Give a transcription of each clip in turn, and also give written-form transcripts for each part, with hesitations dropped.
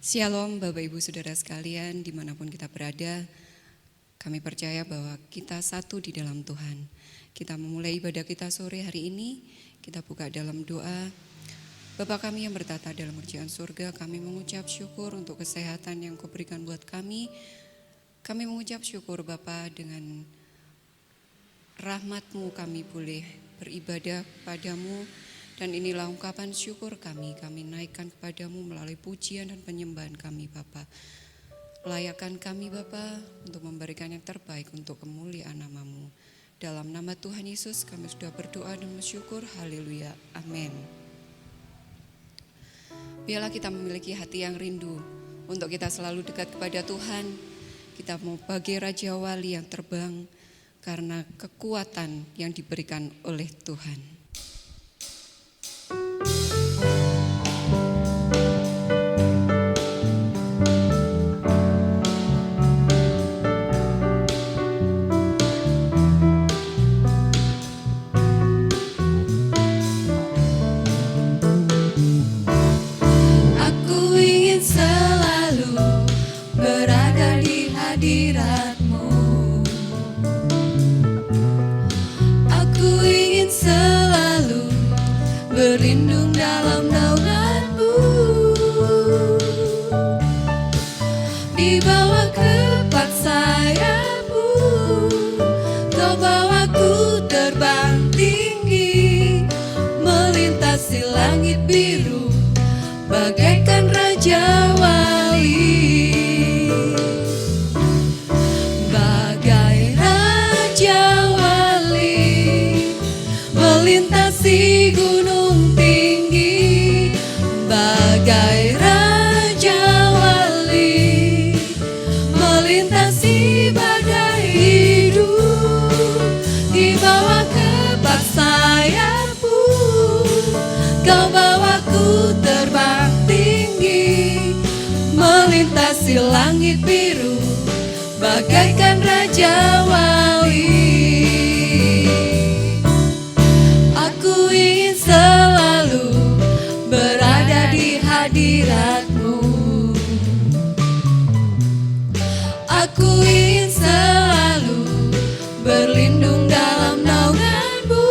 Shalom Bapak Ibu Saudara sekalian dimanapun kita berada. Kami percaya bahwa kita satu di dalam Tuhan. Kita memulai ibadah kita sore hari ini. Kita buka dalam doa. Bapa kami yang bertata dalam kerajaan surga, kami mengucap syukur untuk kesehatan yang Kau berikan buat kami. Kami mengucap syukur Bapa, dengan rahmat-Mu kami boleh beribadah kepadamu. Dan inilah ungkapan syukur kami naikkan kepadamu melalui pujian dan penyembahan kami Bapa. Layakkan kami Bapa untuk memberikan yang terbaik untuk kemuliaan nama-Mu. Dalam nama Tuhan Yesus kami sudah berdoa dan bersyukur, haleluya, amin. Biarlah kita memiliki hati yang rindu untuk kita selalu dekat kepada Tuhan. Kita mau bagai Raja Wali yang terbang karena kekuatan yang diberikan oleh Tuhan. Berlindung dalam naungan-Mu, di bawah kepak sayap-Mu, Kau bawaku terbang tinggi, melintasi langit biru, bagaikan Raja Wali. Bagai Raja Wali, melintasi gunung tinggi, bagai Raja Wali, melintasi badai hidup, di bawah kepak sayap-Mu, Kau bawaku terbang tinggi, melintasi langit biru, bagaikan Raja Wali. Selalu berada di hadirat-Mu, aku ingin selalu berlindung dalam naungan-Mu,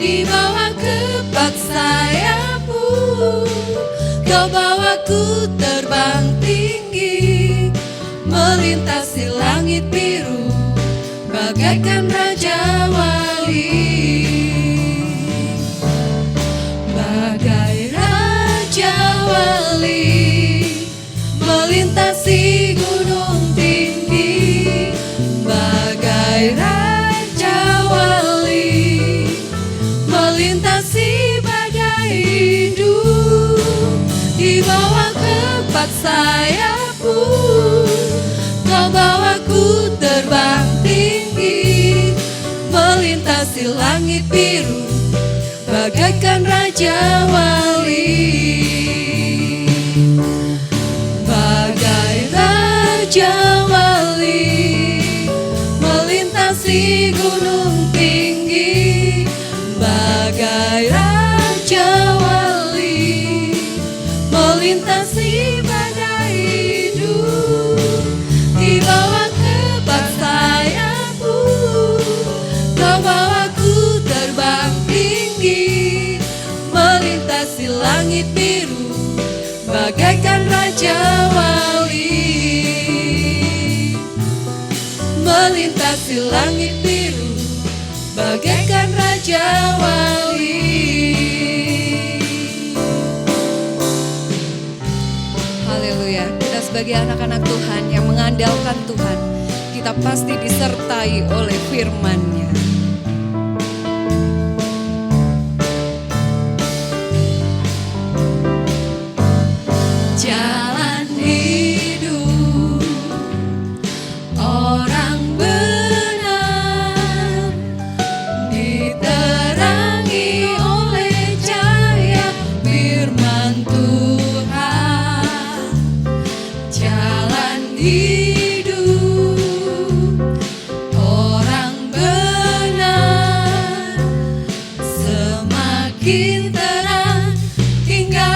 di bawah kepak sayap-Mu, Kau bawaku terbang tinggi, melintasi langit biru, bagaikan Raja Wali. Bagai Raja Wali, melintasi gunung tinggi, bagai Raja Wali, melintasi badai hidup, di bawah kepak sayap-Mu, Kau bawaku terbang tinggi, melintasi langit biru, bagaikan Raja Wali. Bagai Raja Wali, melintasi gunung tinggi, bagai Raja Wali, melintasi badai hidup, di bawah kepak sayap-Mu, Kau bawaku terbang tinggi, melintasi langit biru, bagaikan Raja Wali, melintasi langit biru, bagaikan Raja Wali. Haleluya. Kita sebagai anak-anak Tuhan yang mengandalkan Tuhan, kita pasti disertai oleh firman-Nya. Jalan hidup orang benar diterangi oleh cahaya firman Tuhan. Jalan hidup orang benar semakin terang hingga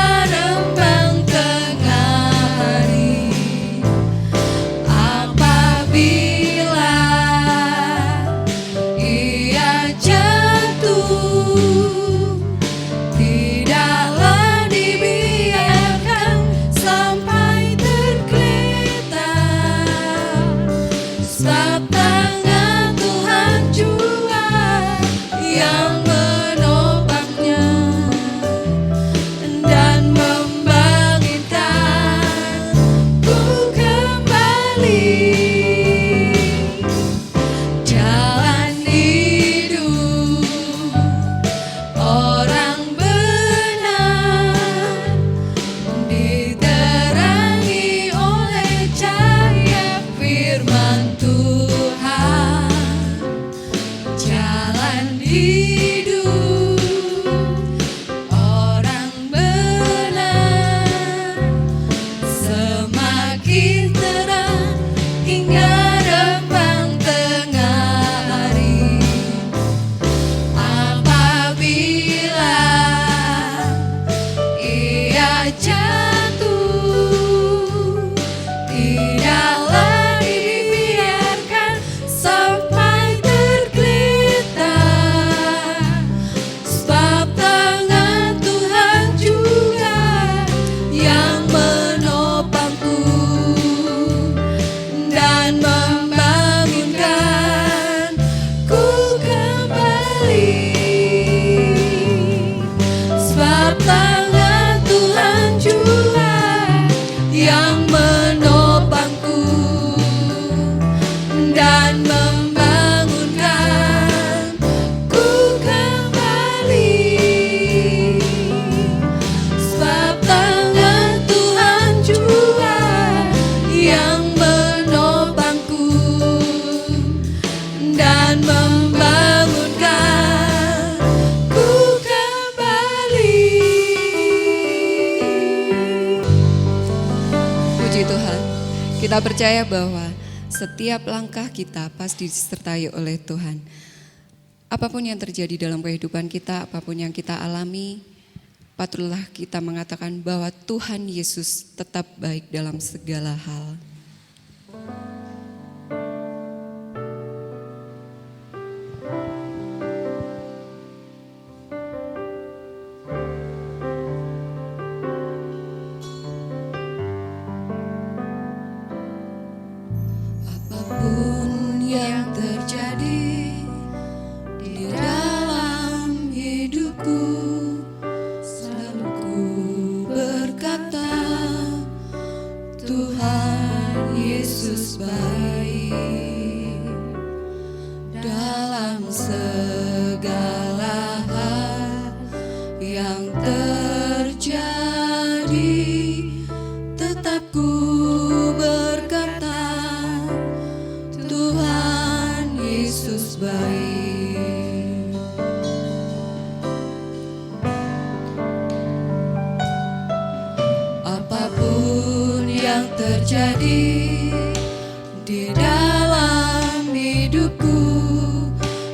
yang menopangnya dan membangkitkanku kembali. Jalan hidup orang benar diterangi oleh cahaya firman Tuhan. Jalan hidup orang benar semakin terang hingga rembang tengah hari. Apabila ia jatuh, tidaklah dibiarkan sampai tergeletak, sebab tangan Tuhan juga yang menopangku dan membangunkanku kembali. Sebab tangan Tuhan juga yang menopangku dan membangunkanku kembali. Sebab tangan Tuhan juga yang menopangku dan membangunkanku kembali. Puji Tuhan, kita percaya bahwa setiap langkah kita pasti disertai oleh Tuhan. Apapun yang terjadi dalam kehidupan kita, apapun yang kita alami, patutlah kita mengatakan bahwa Tuhan Yesus tetap baik dalam segala hal. Apapun yang terjadi di dalam hidupku, selalu ku berkata, Tuhan Yesus baik dalam segala hal yang terjadi. Tetap ku berkata, Tuhan Yesus baik. Apapun yang terjadi di dalam hidupku,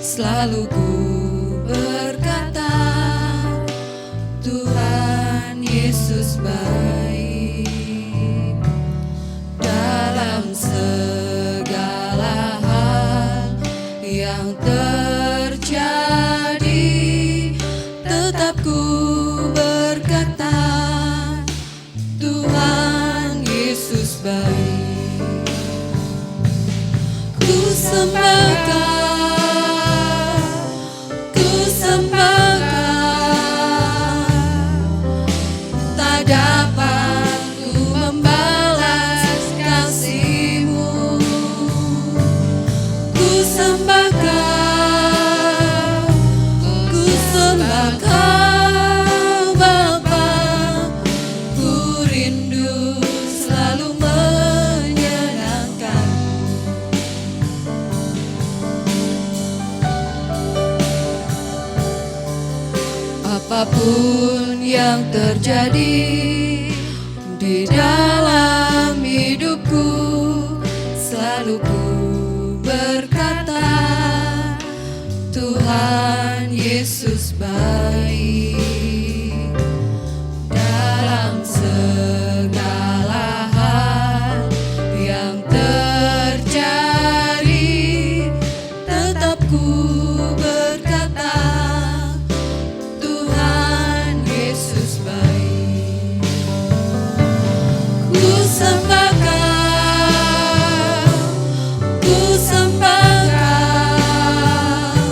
selalu ku berkata, Tuhan Yesus baik dalam segala hal yang terjadi. Tetap ku berkata, Tuhan Yesus baik. Ku sembah Kau, ku sembah Kau, tak dapat ku membalas kasih-Mu. Ku sembah Kau, ku sembah Kau Bapa, ku rindu selalu menyenangkan. Apapun yang terjadi di dalam hidupku, selalu ku berkata, Tuhan Yesus baik dalam segala hal yang terjadi. Tetap ku berkata, Tuhan Yesus baik. Ku sembah Kau, ku sembah Kau,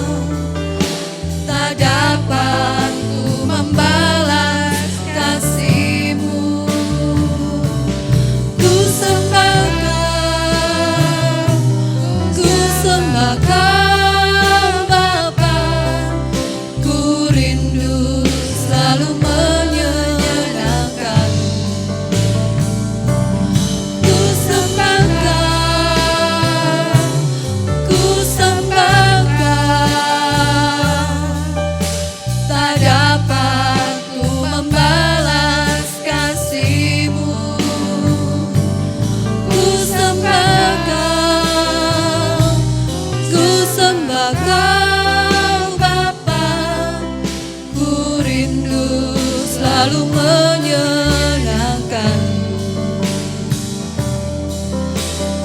selalu menyenangkan.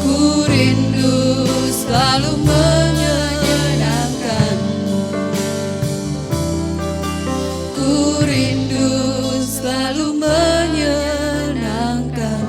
Ku rindu selalu menyenangkan. Ku rindu selalu menyenangkan.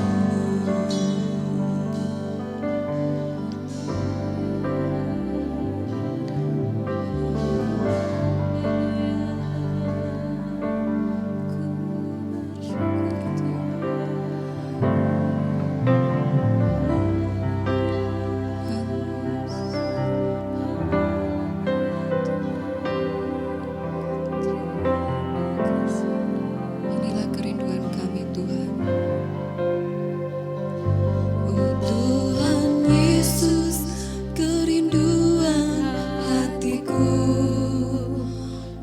Inilah kerinduan kami Tuhan. Oh Tuhan Yesus, kerinduan hatiku,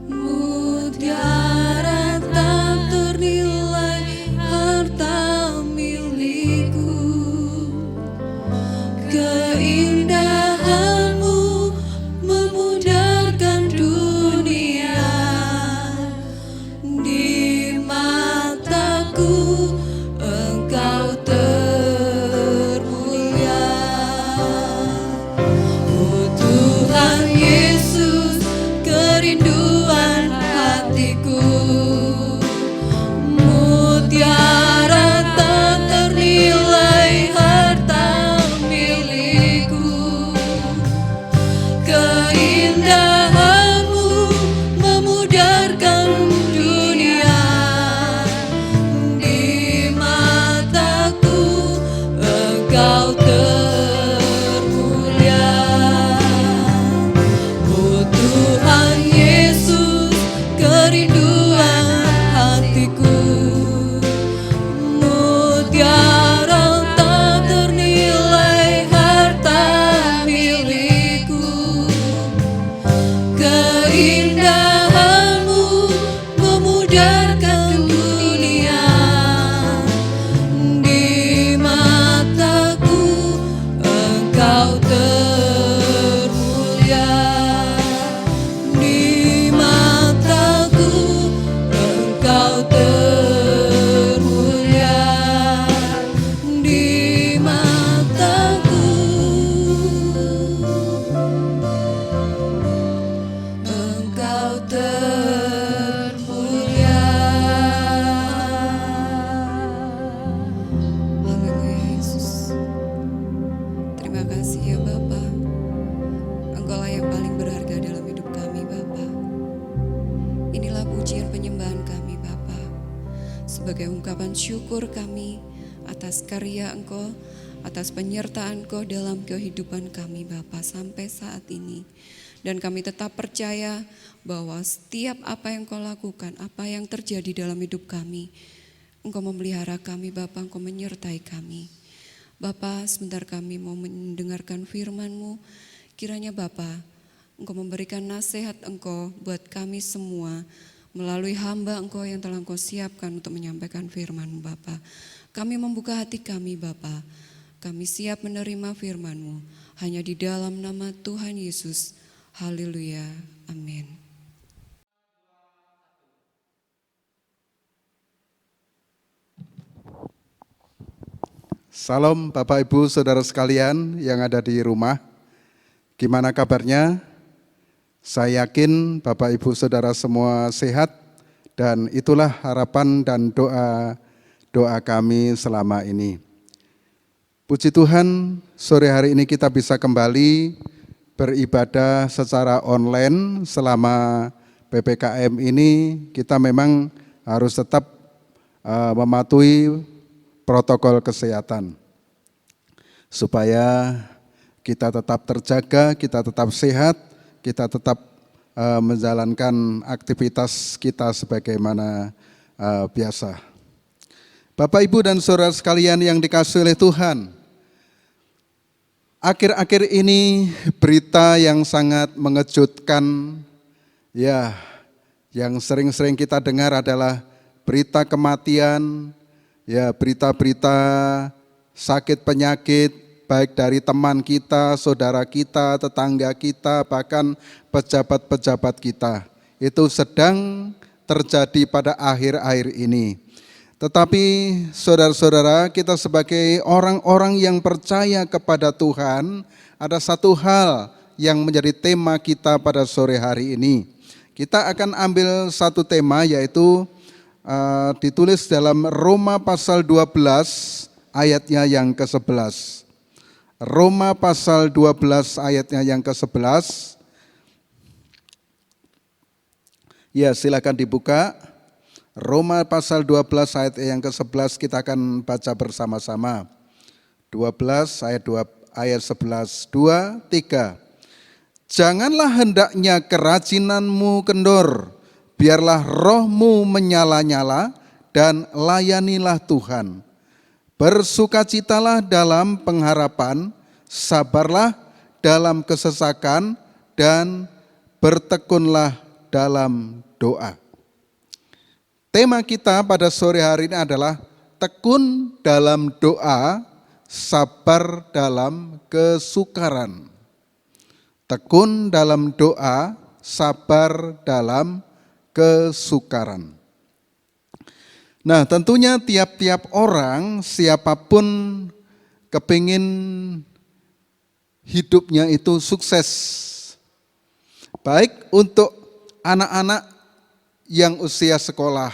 mutiara tak ternilai harta milikku. Keindahanmu memudarkan dunia, di mataku Engkau termulia. Oh Tuhan Yesus, kerinduan hatiku, mutiara tak ternilai harta milikku. Keindahanmu memudarkan dunia, di mataku Engkau termulia. Oh Tuhan Yesus, kerinduan hatiku, mutiara tak ternilai harta milikku. Keindahanmu memudarkan dunia, di mataku Engkau termulia. Di mataku Engkau termulia. Di mataku Engkau termulia. Haleluya Yesus. Terima kasih ya Bapa. Engkaulah yang paling berharga dalam hidup kami Bapa. Inilah pujian penyembahan kami Bapa. Sebagai ungkapan syukur kami atas karya Engkau, atas penyertaan Engkau dalam kehidupan kami Bapa sampai saat ini. Dan kami tetap percaya bahwa setiap apa yang Engkau lakukan, apa yang terjadi dalam hidup kami, Engkau memelihara kami Bapa, Engkau menyertai kami. Bapa, sebentar kami mau mendengarkan firman-Mu. Kiranya Bapa, Engkau memberikan nasihat Engkau buat kami semua melalui hamba Engkau yang telah Engkau siapkan untuk menyampaikan firman-Mu Bapa. Kami membuka hati kami Bapa. Kami siap menerima firman-Mu hanya di dalam nama Tuhan Yesus. Haleluya. Amin. Salam Bapak Ibu Saudara sekalian yang ada di rumah. Gimana kabarnya? Saya yakin Bapak Ibu Saudara semua sehat dan itulah harapan dan doa kami selama ini. Puji Tuhan, sore hari ini kita bisa kembali beribadah secara online selama PPKM ini. Kita memang harus tetap mematuhi protokol kesehatan supaya kita tetap terjaga, kita tetap sehat, kita tetap menjalankan aktivitas kita sebagaimana biasa. Bapak, Ibu, dan saudara sekalian yang dikasihi oleh Tuhan, akhir-akhir ini berita yang sangat mengejutkan, ya, yang sering-sering kita dengar adalah berita kematian, ya, berita-berita sakit penyakit, baik dari teman kita, saudara kita, tetangga kita, bahkan pejabat-pejabat kita. Itu sedang terjadi pada akhir-akhir ini. Tetapi saudara-saudara, kita sebagai orang-orang yang percaya kepada Tuhan, ada satu hal yang menjadi tema kita pada sore hari ini. Kita akan ambil satu tema, yaitu ditulis dalam Roma pasal 12 ayatnya yang ke-11. Roma pasal 12 ayatnya yang ke-11. Ya, silakan dibuka. Roma pasal 12 ayat yang ke-11 kita akan baca bersama-sama. 12 ayat 11, 2, 3. Janganlah hendaknya kerajinanmu kendor, biarlah rohmu menyala-nyala dan layanilah Tuhan. Bersukacitalah dalam pengharapan, sabarlah dalam kesesakan, dan bertekunlah dalam doa. Tema kita pada sore hari ini adalah tekun dalam doa, sabar dalam kesukaran. Tekun dalam doa, sabar dalam kesukaran. Nah, tentunya tiap-tiap orang, siapapun kepingin hidupnya itu sukses. Baik untuk anak-anak yang usia sekolah,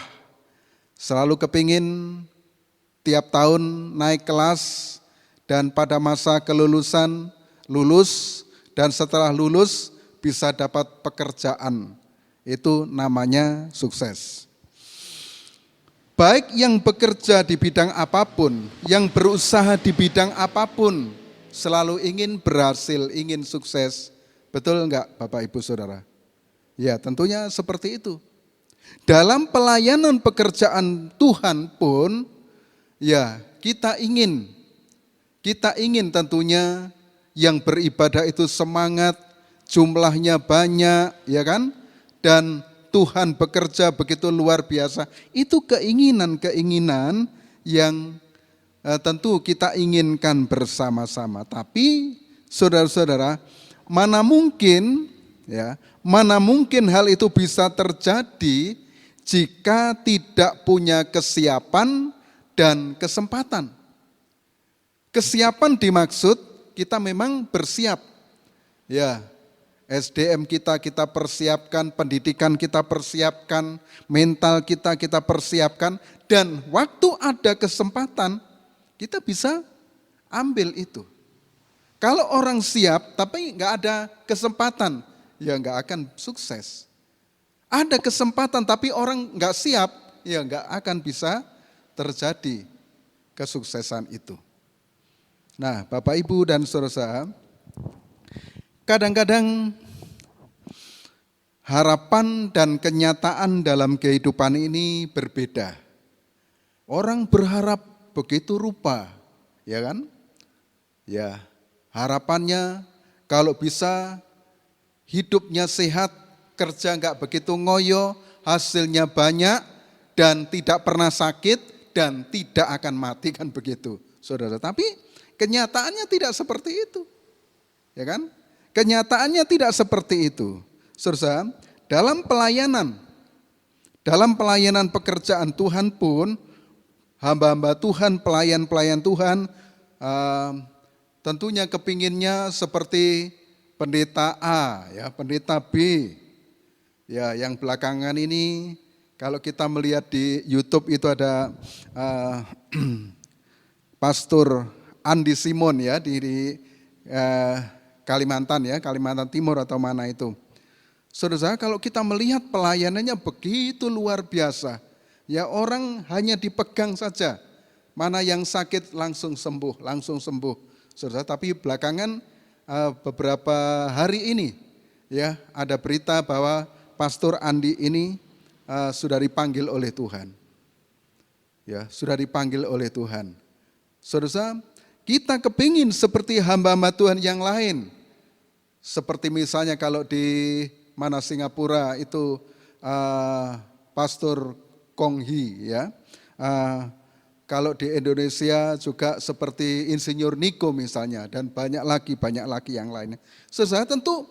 selalu kepingin tiap tahun naik kelas dan pada masa kelulusan lulus, dan setelah lulus bisa dapat pekerjaan. Itu namanya sukses. Baik yang bekerja di bidang apapun, yang berusaha di bidang apapun, selalu ingin berhasil, ingin sukses. Betul enggak Bapak Ibu Saudara? Ya, tentunya seperti itu. Dalam pelayanan pekerjaan Tuhan pun, ya kita ingin tentunya yang beribadah itu semangat, jumlahnya banyak, ya kan? Dan Tuhan bekerja begitu luar biasa. Itu keinginan-keinginan yang tentu kita inginkan bersama-sama. Tapi saudara-saudara, mana mungkin hal itu bisa terjadi jika tidak punya kesiapan dan kesempatan. Kesiapan dimaksud kita memang bersiap. Ya, SDM kita persiapkan, pendidikan kita persiapkan, mental kita persiapkan, dan waktu ada kesempatan kita bisa ambil itu. Kalau orang siap tapi nggak ada kesempatan, ya nggak akan sukses. Ada kesempatan tapi orang nggak siap, ya nggak akan bisa terjadi kesuksesan itu. Nah, Bapak Ibu dan saudara, kadang-kadang harapan dan kenyataan dalam kehidupan ini berbeda. Orang berharap begitu rupa, ya kan? Ya, harapannya kalau bisa hidupnya sehat, kerja enggak begitu ngoyo, hasilnya banyak, dan tidak pernah sakit, dan tidak akan mati, kan begitu, saudara. Tapi kenyataannya tidak seperti itu, ya kan? Kenyataannya tidak seperti itu. Saudara, dalam pelayanan pekerjaan Tuhan pun, hamba-hamba Tuhan, pelayan-pelayan Tuhan, tentunya kepinginnya seperti pendeta A, ya, pendeta B, ya, yang belakangan ini kalau kita melihat di YouTube itu ada Pastor Andi Simon, ya, di Kalimantan, ya, Kalimantan Timur atau mana itu. Saudara, kalau kita melihat pelayanannya begitu luar biasa, ya, orang hanya dipegang saja, mana yang sakit langsung sembuh, saudara. Tapi belakangan beberapa hari ini, ya, ada berita bahwa Pastor Andi ini sudah dipanggil oleh Tuhan, ya, sudah dipanggil oleh Tuhan. Saudara, kita kepingin seperti hamba-hamba Tuhan yang lain. Seperti misalnya kalau di Singapura itu Pastor Kong Hee, ya. Kalau di Indonesia juga seperti Insinyur Niko misalnya, dan banyak lagi yang lainnya. Saudara, tentu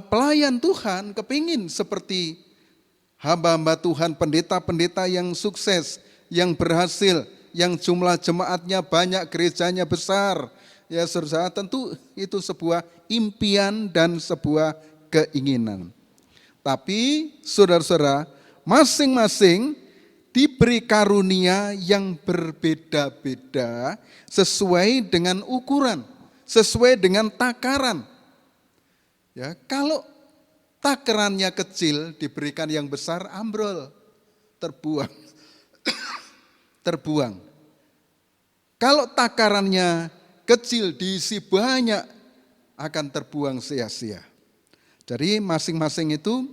pelayan Tuhan kepingin seperti hamba-hamba Tuhan, pendeta-pendeta yang sukses, yang berhasil, yang jumlah jemaatnya banyak, gerejanya besar. Ya saudara, tentu itu sebuah impian dan sebuah keinginan. Tapi saudara-saudara, masing-masing diberi karunia yang berbeda-beda sesuai dengan ukuran, sesuai dengan takaran. Ya, kalau takarannya kecil diberikan yang besar, ambrol, terbuang. Terbuang. Kalau takarannya kecil diisi banyak, akan terbuang sia-sia. Jadi masing-masing itu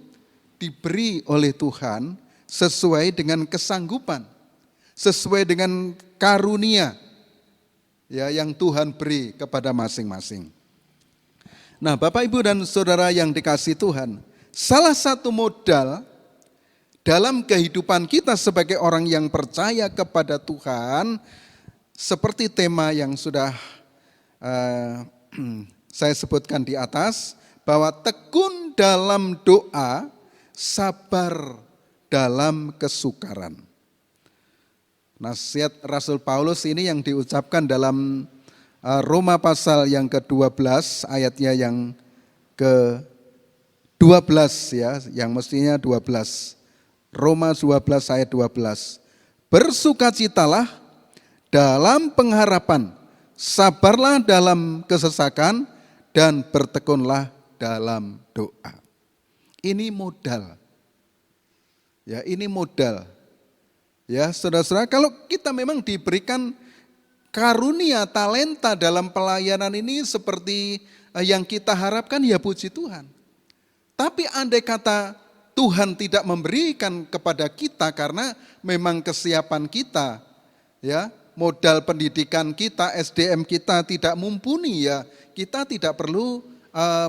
diberi oleh Tuhan sesuai dengan kesanggupan, sesuai dengan karunia ya yang Tuhan beri kepada masing-masing. Nah, Bapak, Ibu, dan saudara yang dikasihi Tuhan, salah satu modal dalam kehidupan kita sebagai orang yang percaya kepada Tuhan, seperti tema yang sudah saya sebutkan di atas, bahwa tekun dalam doa, sabar dalam kesukaran. Nasihat Rasul Paulus ini yang diucapkan dalam Roma pasal yang ke-12 ayatnya yang ke-12 ya, yang mestinya 12. Roma 12 ayat 12. Bersukacitalah dalam pengharapan, sabarlah dalam kesesakan, dan bertekunlah dalam doa. Ini modal. Ya, ini modal. Ya, saudara-saudara, kalau kita memang diberikan karunia, talenta dalam pelayanan ini seperti yang kita harapkan, ya puji Tuhan. Tapi andai kata Tuhan tidak memberikan kepada kita karena memang kesiapan kita, ya, modal pendidikan kita, SDM kita tidak mumpuni, ya, kita tidak perlu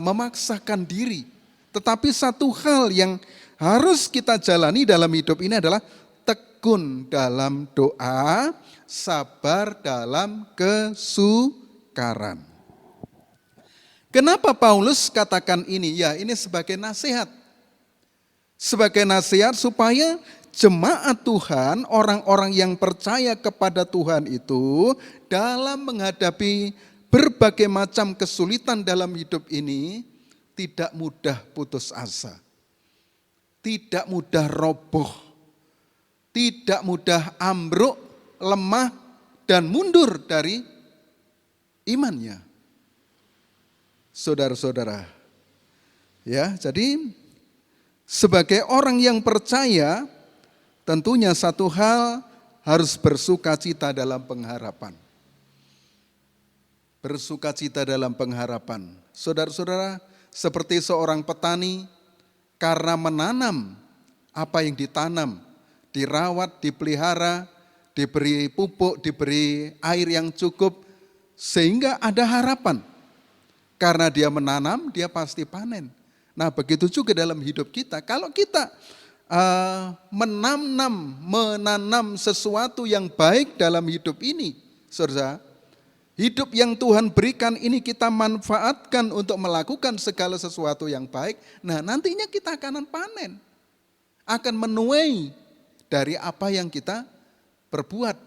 memaksakan diri. Tetapi satu hal yang harus kita jalani dalam hidup ini adalah tekun dalam doa, sabar dalam kesukaran. Kenapa Paulus katakan ini? Ya, ini sebagai nasihat. Sebagai nasihat supaya jemaat Tuhan, orang-orang yang percaya kepada Tuhan itu dalam menghadapi berbagai macam kesulitan dalam hidup ini tidak mudah putus asa. Tidak mudah roboh. Tidak mudah ambruk, lemah, dan mundur dari imannya. Saudara-saudara, ya, jadi sebagai orang yang percaya, tentunya satu hal harus bersukacita dalam pengharapan. Bersukacita dalam pengharapan. Saudara-saudara, seperti seorang petani, karena menanam apa yang ditanam, dirawat, dipelihara, diberi pupuk, diberi air yang cukup, sehingga ada harapan. Karena dia menanam, dia pasti panen. Nah, begitu juga dalam hidup kita. Kalau kita menanam sesuatu yang baik dalam hidup ini, saudara, hidup yang Tuhan berikan ini kita manfaatkan untuk melakukan segala sesuatu yang baik. Nah, nantinya kita akan panen. Akan menuai dari apa yang kita perbuat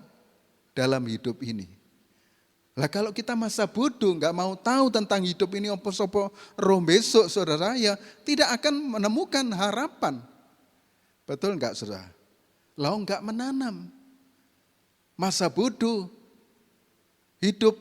dalam hidup ini. Lah kalau kita masa bodoh, nggak mau tahu tentang hidup ini opo-opo roh besok, saudara, ya tidak akan menemukan harapan. Betul nggak, saudara? Lah nggak menanam. Masa bodoh, hidup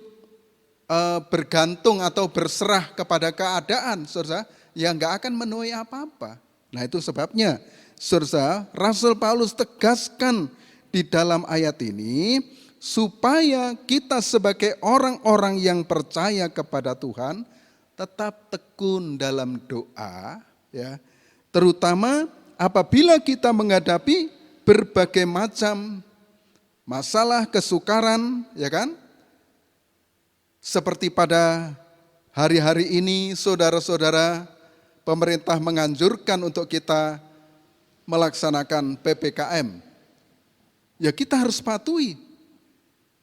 bergantung atau berserah kepada keadaan, saudara, ya nggak akan menuai apa-apa. Nah itu sebabnya, saudara, Rasul Paulus tegaskan di dalam ayat ini, supaya kita sebagai orang-orang yang percaya kepada Tuhan tetap tekun dalam doa, ya, terutama apabila kita menghadapi berbagai macam masalah, kesukaran, ya kan? Seperti pada hari-hari ini, saudara-saudara, pemerintah menganjurkan untuk kita melaksanakan PPKM. Ya kita harus patuhi.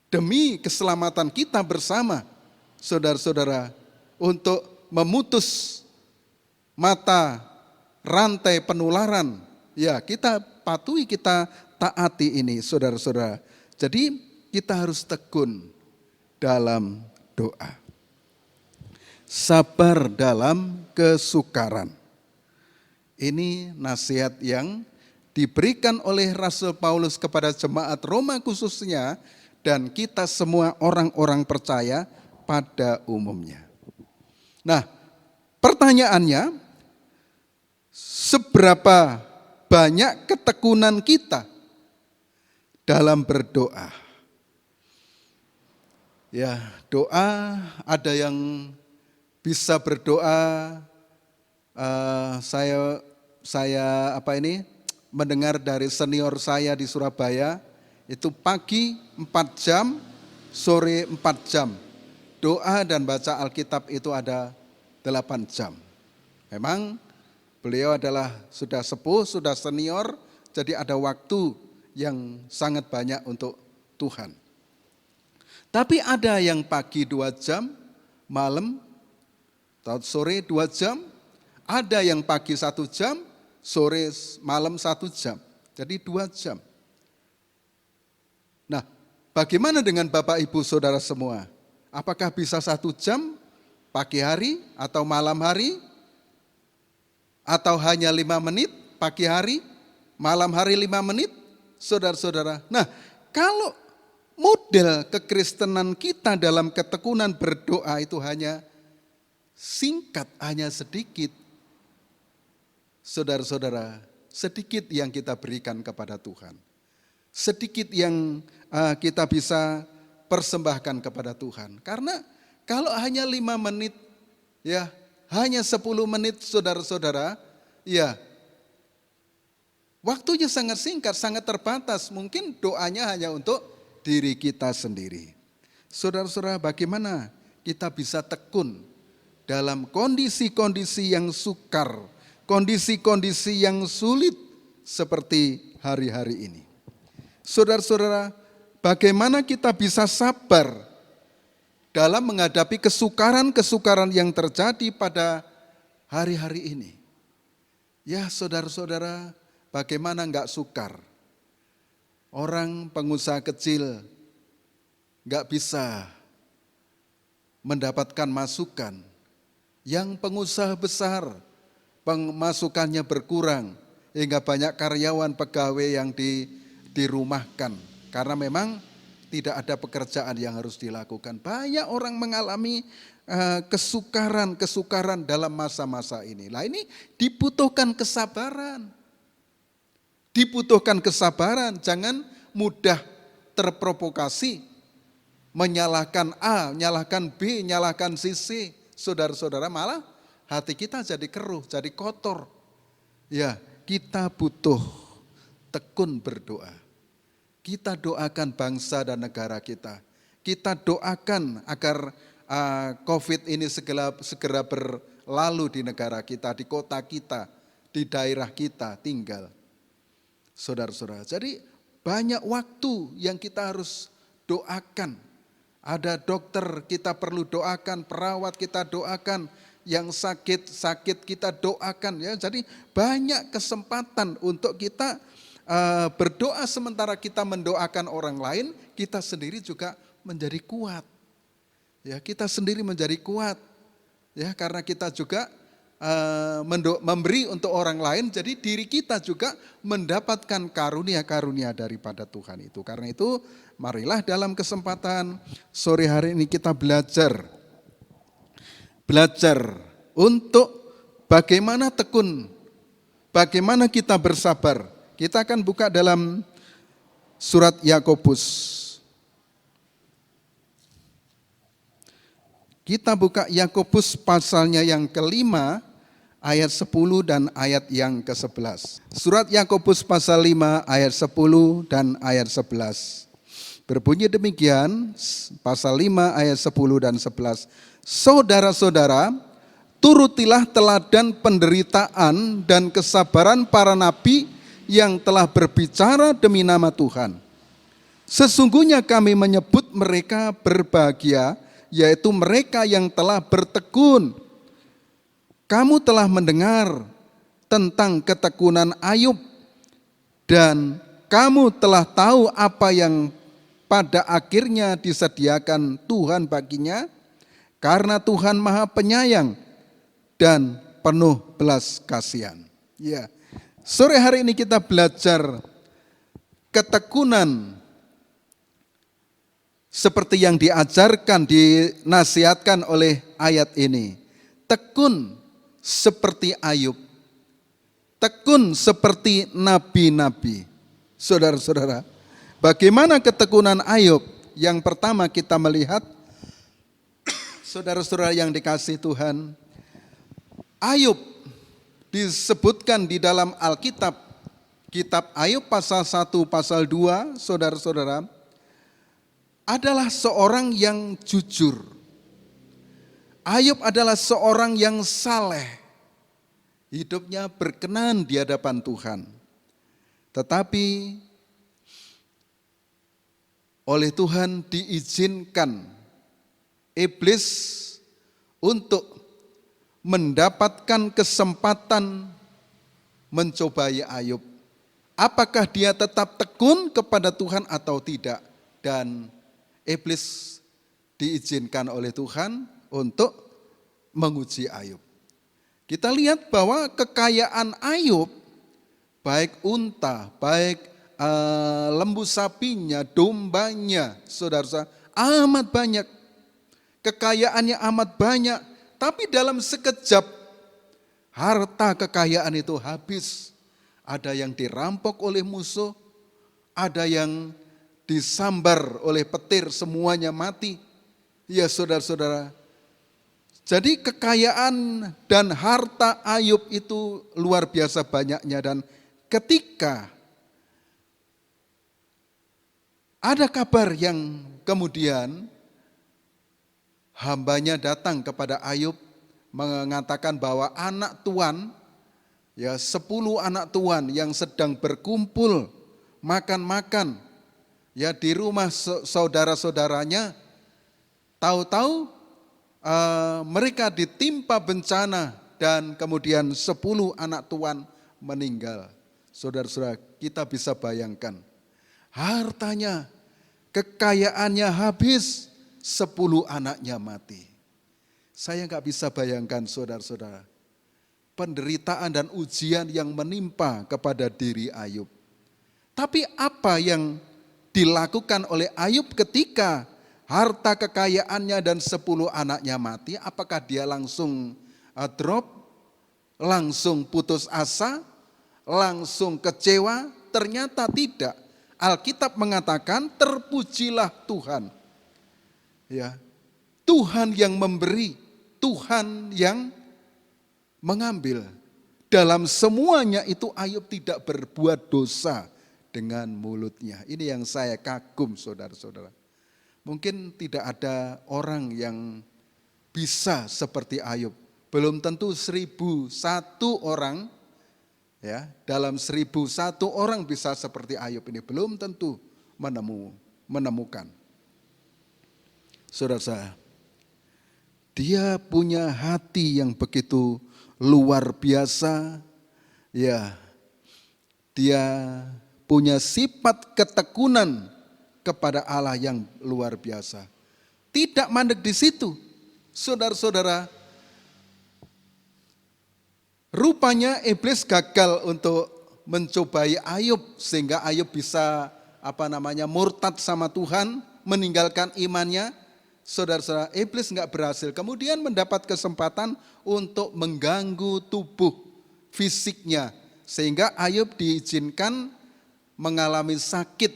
Demi keselamatan kita bersama, saudara-saudara, untuk memutus mata rantai penularan Ya, kita patuhi, kita taati ini, saudara-saudara. Jadi kita harus tekun dalam doa. Sabar dalam kesukaran. Ini nasihat yang diberikan oleh Rasul Paulus kepada jemaat Roma khususnya, dan kita semua orang-orang percaya pada umumnya. Nah, pertanyaannya, seberapa banyak ketekunan kita dalam berdoa? Ya, doa ada yang bisa berdoa. Saya mendengar dari senior saya di Surabaya, itu pagi 4 jam, sore 4 jam. Doa dan baca Alkitab itu ada 8 jam. Memang beliau adalah sudah sepuh, sudah senior, jadi ada waktu yang sangat banyak untuk Tuhan. Tapi ada yang pagi 2 jam, malam atau sore 2 jam, ada yang pagi 1 jam, sore malam 1 jam, jadi 2 jam. Nah, bagaimana dengan Bapak Ibu Saudara semua? Apakah bisa 1 jam pagi hari atau malam hari? Atau hanya 5 menit pagi hari, malam hari 5 menit, saudara-saudara. Nah, kalau model kekristenan kita dalam ketekunan berdoa itu hanya singkat, hanya sedikit, saudara-saudara, sedikit yang kita berikan kepada Tuhan. Sedikit yang kita bisa persembahkan kepada Tuhan. Karena kalau hanya 5 menit, ya, hanya 10 menit saudara-saudara, ya waktunya sangat singkat, sangat terbatas. Mungkin doanya hanya untuk diri kita sendiri. Saudara-saudara, bagaimana kita bisa tekun dalam kondisi-kondisi yang sukar, kondisi-kondisi yang sulit seperti hari-hari ini. Saudara-saudara, bagaimana kita bisa sabar dalam menghadapi kesukaran-kesukaran yang terjadi pada hari-hari ini. Ya saudara-saudara, bagaimana enggak sukar? Orang pengusaha kecil enggak bisa mendapatkan masukan. Yang pengusaha besar pemasukannya berkurang, hingga banyak karyawan pegawai yang dirumahkan. Karena memang tidak ada pekerjaan yang harus dilakukan. Banyak orang mengalami kesukaran dalam masa-masa ini. Nah, ini dibutuhkan kesabaran. Dibutuhkan kesabaran, jangan mudah terprovokasi. Menyalahkan A, menyalahkan B, menyalahkan C. Saudara-saudara, malah hati kita jadi keruh, jadi kotor. Ya, kita butuh tekun berdoa. Kita doakan bangsa dan negara kita. Kita doakan agar COVID ini segera berlalu di negara kita, di kota kita, di daerah kita tinggal. Saudara-saudara, jadi banyak waktu yang kita harus doakan. Ada dokter kita perlu doakan, perawat kita doakan, yang sakit kita doakan. Ya, jadi banyak kesempatan untuk kita berdoa. Sementara kita mendoakan orang lain, kita sendiri juga menjadi kuat. Ya, kita sendiri menjadi kuat. Ya, karena kita juga memberi untuk orang lain, jadi diri kita juga mendapatkan karunia-karunia daripada Tuhan itu. Karena itu, marilah dalam kesempatan sore hari ini kita belajar untuk bagaimana tekun, bagaimana kita bersabar. Kita akan buka dalam surat Yakobus. Kita buka Yakobus pasalnya yang kelima, ayat 10 dan ayat yang ke-11. Surat Yakobus pasal 5 ayat 10 dan ayat 11. Berbunyi demikian, pasal 5 ayat 10 dan 11. Saudara-saudara, turutilah teladan penderitaan dan kesabaran para nabi yang telah berbicara demi nama Tuhan. Sesungguhnya kami menyebut mereka berbahagia, yaitu mereka yang telah bertekun. Kamu telah mendengar tentang ketekunan Ayub dan kamu telah tahu apa yang pada akhirnya disediakan Tuhan baginya, karena Tuhan Maha Penyayang dan penuh belas kasihan. Ya, sore hari ini kita belajar ketekunan seperti yang diajarkan, dinasihatkan oleh ayat ini. Tekun seperti Ayub, tekun seperti nabi-nabi. Saudara-saudara, bagaimana ketekunan Ayub? Yang pertama kita melihat, saudara-saudara yang dikasihi Tuhan, Ayub disebutkan di dalam Alkitab, kitab Ayub pasal 1, pasal 2, saudara-saudara, adalah seorang yang jujur. Ayub adalah seorang yang saleh, hidupnya berkenan di hadapan Tuhan. Tetapi oleh Tuhan diizinkan iblis untuk mendapatkan kesempatan mencobai Ayub. Apakah dia tetap tekun kepada Tuhan atau tidak? Dan iblis diizinkan oleh Tuhan untuk menguji Ayub. Kita lihat bahwa kekayaan Ayub, baik unta, baik lembu sapinya, dombanya, saudara-saudara, amat banyak. Kekayaannya amat banyak, tapi dalam sekejap harta kekayaan itu habis. Ada yang dirampok oleh musuh, ada yang disambar oleh petir, semuanya mati. Ya saudara-saudara, jadi kekayaan dan harta Ayub itu luar biasa banyaknya, dan ketika ada kabar yang kemudian hambanya datang kepada Ayub mengatakan bahwa anak tuan, ya 10 anak tuan yang sedang berkumpul makan-makan ya di rumah saudara-saudaranya, tahu-tahu mereka ditimpa bencana dan kemudian 10 anak tuan meninggal. Saudara-saudara, kita bisa bayangkan, hartanya, kekayaannya habis, 10 anaknya mati. Saya nggak bisa bayangkan saudara-saudara, penderitaan dan ujian yang menimpa kepada diri Ayub. Tapi apa yang dilakukan oleh Ayub ketika harta kekayaannya dan 10 anaknya mati? Apakah dia langsung drop, langsung putus asa, langsung kecewa? Ternyata tidak. Alkitab mengatakan terpujilah Tuhan. Ya, Tuhan yang memberi, Tuhan yang mengambil. Dalam semuanya itu Ayub tidak berbuat dosa dengan mulutnya. Ini yang saya kagum saudara-saudara. Mungkin tidak ada orang yang bisa seperti Ayub. Belum tentu 1001 orang, ya, dalam 1001 orang bisa seperti Ayub ini. Belum tentu menemukan. Saudara, dia punya hati yang begitu luar biasa. Ya, dia punya sifat ketekunan kepada Allah yang luar biasa. Tidak mandek di situ, saudara-saudara. Rupanya iblis gagal untuk mencobai Ayub sehingga Ayub bisa murtad sama Tuhan, meninggalkan imannya. Saudara-saudara, iblis nggak berhasil. Kemudian mendapat kesempatan untuk mengganggu tubuh fisiknya sehingga Ayub diizinkan mengalami sakit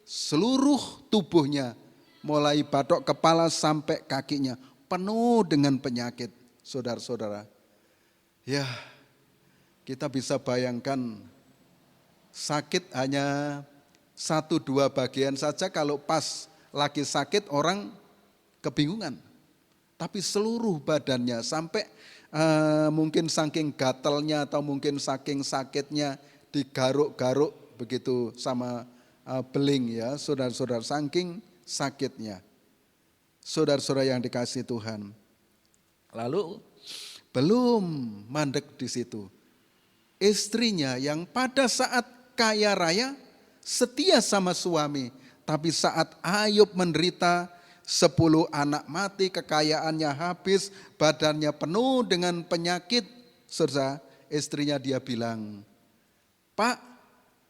seluruh tubuhnya, mulai batok kepala sampai kakinya penuh dengan penyakit. Saudara-saudara, ya kita bisa bayangkan sakit hanya 1-2 bagian saja, kalau pas lagi sakit orang kebingungan. Tapi seluruh badannya sampai mungkin saking gatalnya atau mungkin saking sakitnya digaruk-garuk begitu sama beling ya, saudara-saudara, saking sakitnya. Saudara-saudara yang dikasihi Tuhan. Lalu belum mandek di situ. Istrinya yang pada saat kaya raya, setia sama suami. Tapi saat Ayub menderita, 10 anak mati, kekayaannya habis, badannya penuh dengan penyakit. Saudara, istrinya dia bilang, "Pak,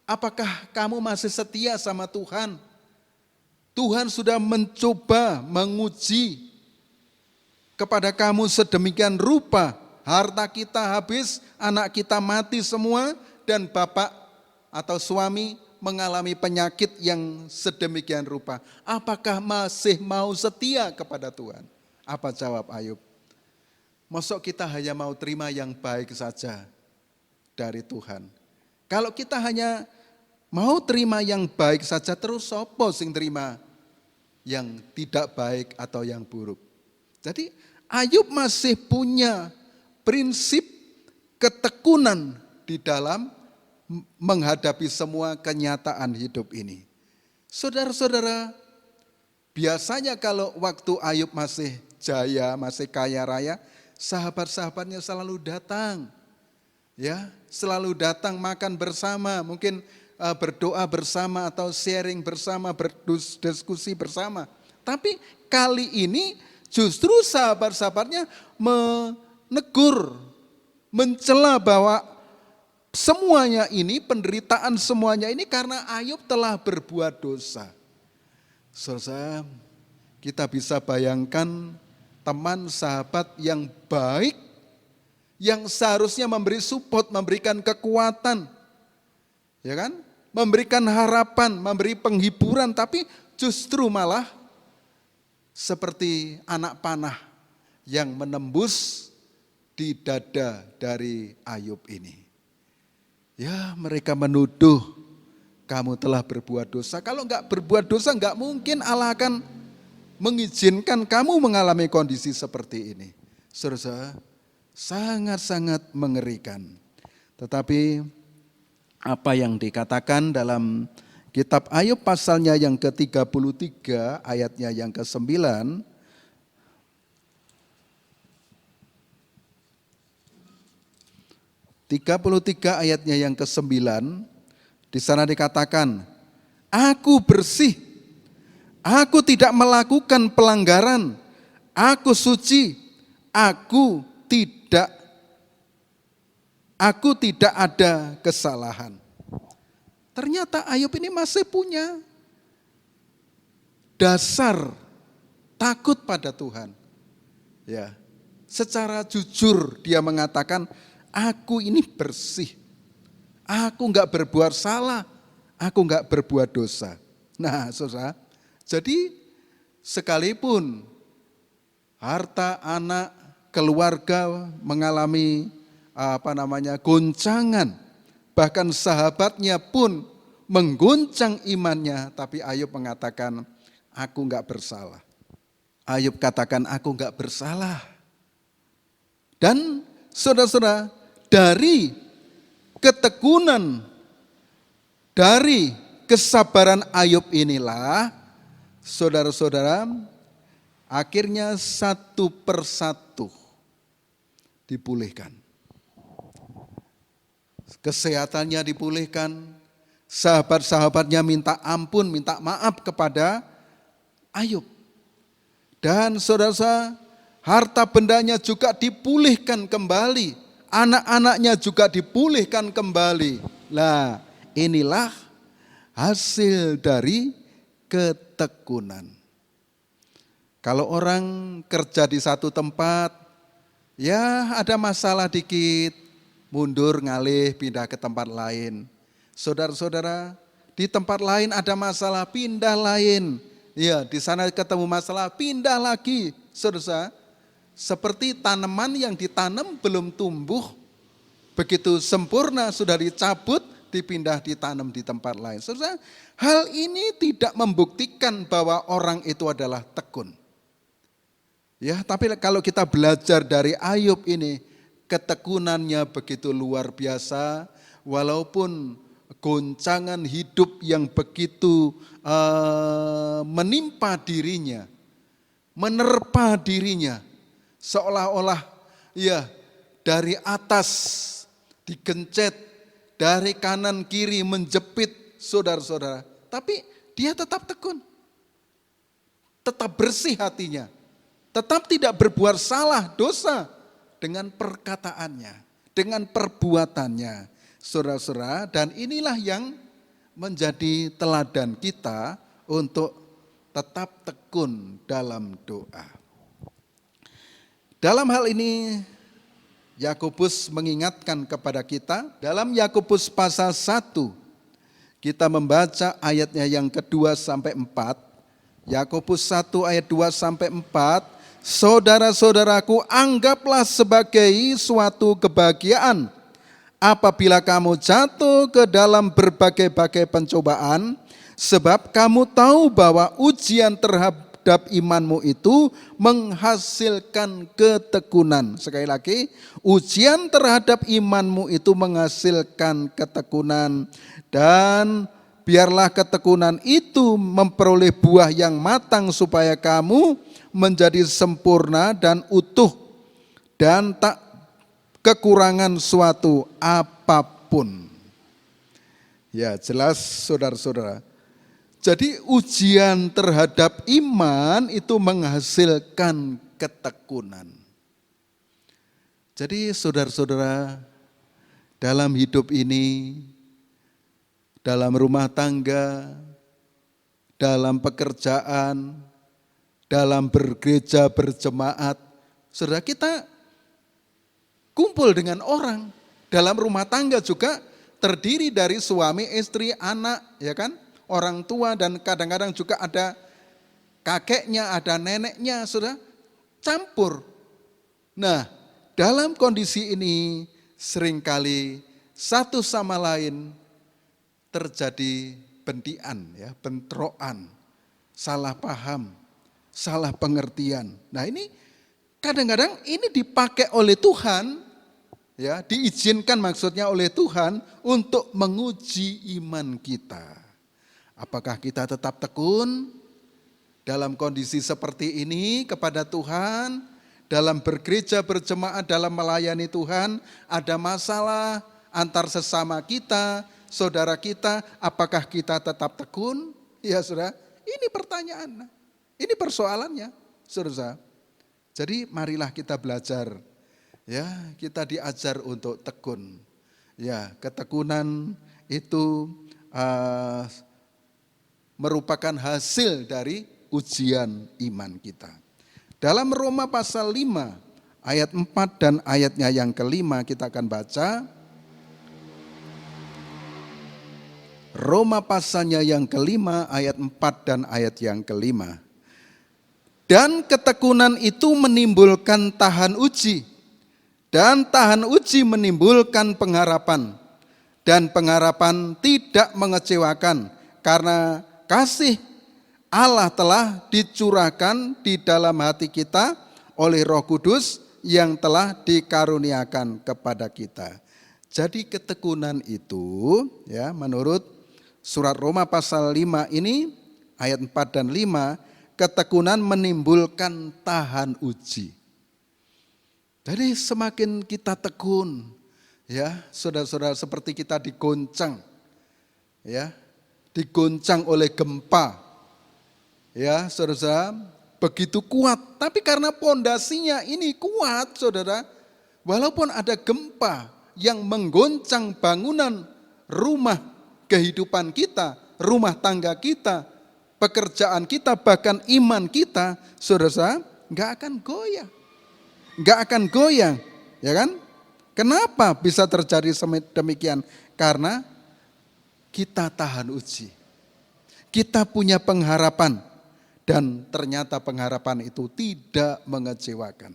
apakah kamu masih setia sama Tuhan? Tuhan sudah mencoba menguji kepada kamu sedemikian rupa. Harta kita habis, anak kita mati semua, dan bapak atau suami mengalami penyakit yang sedemikian rupa. Apakah masih mau setia kepada Tuhan?" Apa jawab Ayub? Mosok kita hanya mau terima yang baik saja dari Tuhan. Kalau kita hanya mau terima yang baik saja, terus sopo sing terima yang tidak baik atau yang buruk. Jadi Ayub masih punya prinsip ketekunan di dalam menghadapi semua kenyataan hidup ini. Saudara-saudara, biasanya kalau waktu Ayub masih jaya, masih kaya raya, sahabat-sahabatnya selalu datang. Ya, selalu datang makan bersama, mungkin berdoa bersama atau sharing bersama, berdiskusi bersama. Tapi kali ini justru sahabat-sahabatnya menegur, mencela bahwa semuanya ini, penderitaan semuanya ini karena Ayub telah berbuat dosa. Saudara, kita bisa bayangkan teman sahabat yang baik, yang seharusnya memberi support, memberikan kekuatan, ya kan? Memberikan harapan, memberi penghiburan, tapi justru malah seperti anak panah yang menembus di dada dari Ayub ini. Ya, mereka menuduh kamu telah berbuat dosa. Kalau enggak berbuat dosa, enggak mungkin Allah akan mengizinkan kamu mengalami kondisi seperti ini. Saudara, sangat-sangat mengerikan. Tetapi apa yang dikatakan dalam kitab Ayub pasalnya yang ke-33 ayatnya yang ke-9, 33 ayatnya yang ke-9, di sana dikatakan, "Aku bersih, aku tidak melakukan pelanggaran, aku suci, aku tidak ada kesalahan." Ternyata Ayub ini masih punya dasar takut pada Tuhan. Ya, secara jujur dia mengatakan, "Aku ini bersih, aku enggak berbuat salah, aku enggak berbuat dosa." Nah, saudara, jadi sekalipun harta, anak, keluarga mengalami goncangan, bahkan sahabatnya pun mengguncang imannya, tapi Ayub mengatakan, "Aku enggak bersalah." Ayub katakan, "Aku enggak bersalah." Dan saudara-saudara, dari ketekunan, dari kesabaran Ayub inilah, saudara-saudara, akhirnya satu persatu dipulihkan. Kesehatannya dipulihkan, sahabat-sahabatnya minta ampun, minta maaf kepada Ayub. Dan saudara-saudara, harta bendanya juga dipulihkan kembali, anak-anaknya juga dipulihkan kembali. Nah, inilah hasil dari ketekunan. Kalau orang kerja di satu tempat, ya ada masalah dikit, mundur ngalih pindah ke tempat lain. Saudara-saudara, di tempat lain ada masalah, pindah lain. Ya, di sana ketemu masalah, pindah lagi. Saudara, seperti tanaman yang ditanam belum tumbuh, begitu sempurna sudah dicabut, dipindah ditanam di tempat lain. Saudara, hal ini tidak membuktikan bahwa orang itu adalah tekun. Ya, tapi kalau kita belajar dari Ayub ini, ketekunannya begitu luar biasa, walaupun goncangan hidup yang begitu menimpa dirinya, menerpa dirinya, seolah-olah ya dari atas digencet, dari kanan kiri menjepit saudara-saudara. Tapi dia tetap tekun. Tetap bersih hatinya. Tetap tidak berbuat salah, dosa dengan perkataannya, dengan perbuatannya. Saudara-saudara, dan inilah yang menjadi teladan kita untuk tetap tekun dalam doa. Dalam hal ini Yakobus mengingatkan kepada kita dalam Yakobus pasal 1, kita membaca ayatnya yang kedua sampai 4. Yakobus 1 ayat 2 sampai 4. Saudara-saudaraku, anggaplah sebagai suatu kebahagiaan apabila kamu jatuh ke dalam berbagai-bagai pencobaan, sebab kamu tahu bahwa ujian terhadap imanmu itu menghasilkan ketekunan. Sekali lagi, ujian terhadap imanmu itu menghasilkan ketekunan. Dan biarlah ketekunan itu memperoleh buah yang matang supaya kamu menjadi sempurna dan utuh dan tak kekurangan suatu apapun. Ya, jelas saudara-saudara. Jadi ujian terhadap iman itu menghasilkan ketekunan. Jadi saudara-saudara, dalam hidup ini, dalam rumah tangga, dalam pekerjaan, dalam bergereja berjemaat, saudara, kita kumpul dengan orang. Dalam rumah tangga juga terdiri dari suami, istri, anak, ya kan? Orang tua, dan kadang-kadang juga ada kakeknya, ada neneknya, saudara, campur. Nah, dalam kondisi ini seringkali satu sama lain terjadi bendian, ya, bentrokan, salah paham, salah pengertian. Nah, ini kadang-kadang ini dipakai oleh Tuhan, ya, diizinkan maksudnya oleh Tuhan untuk menguji iman kita. Apakah kita tetap tekun dalam kondisi seperti ini kepada Tuhan, dalam bergereja berjemaat, dalam melayani Tuhan, ada masalah antar sesama kita, saudara kita, apakah kita tetap tekun? Ya saudara, ini pertanyaan, ini persoalannya, saudara. Jadi marilah kita belajar, ya, kita diajar untuk tekun. Ya, ketekunan itu merupakan hasil dari ujian iman kita. Dalam Roma pasal 5 ayat 4 dan ayatnya yang kelima kita akan baca. Roma pasalnya yang kelima ayat 4 dan ayat yang kelima. Dan ketekunan itu menimbulkan tahan uji, dan tahan uji menimbulkan pengharapan, dan pengharapan tidak mengecewakan karena kasih Allah telah dicurahkan di dalam hati kita oleh Roh Kudus yang telah dikaruniakan kepada kita. Jadi ketekunan itu, ya, menurut surat Roma pasal 5 ini ayat 4 dan 5, ketekunan menimbulkan tahan uji. Jadi semakin kita tekun, ya, saudara-saudara, seperti kita digoncang, ya, digoncang oleh gempa, ya saudara, begitu kuat. Tapi karena pondasinya ini kuat, saudara, walaupun ada gempa yang menggoncang bangunan rumah kehidupan kita, rumah tangga kita, pekerjaan kita, bahkan iman kita, saudara, nggak akan goyah, nggak akan goyang, ya kan? Kenapa bisa terjadi demikian? Karena kita tahan uji, kita punya pengharapan, dan ternyata pengharapan itu tidak mengecewakan.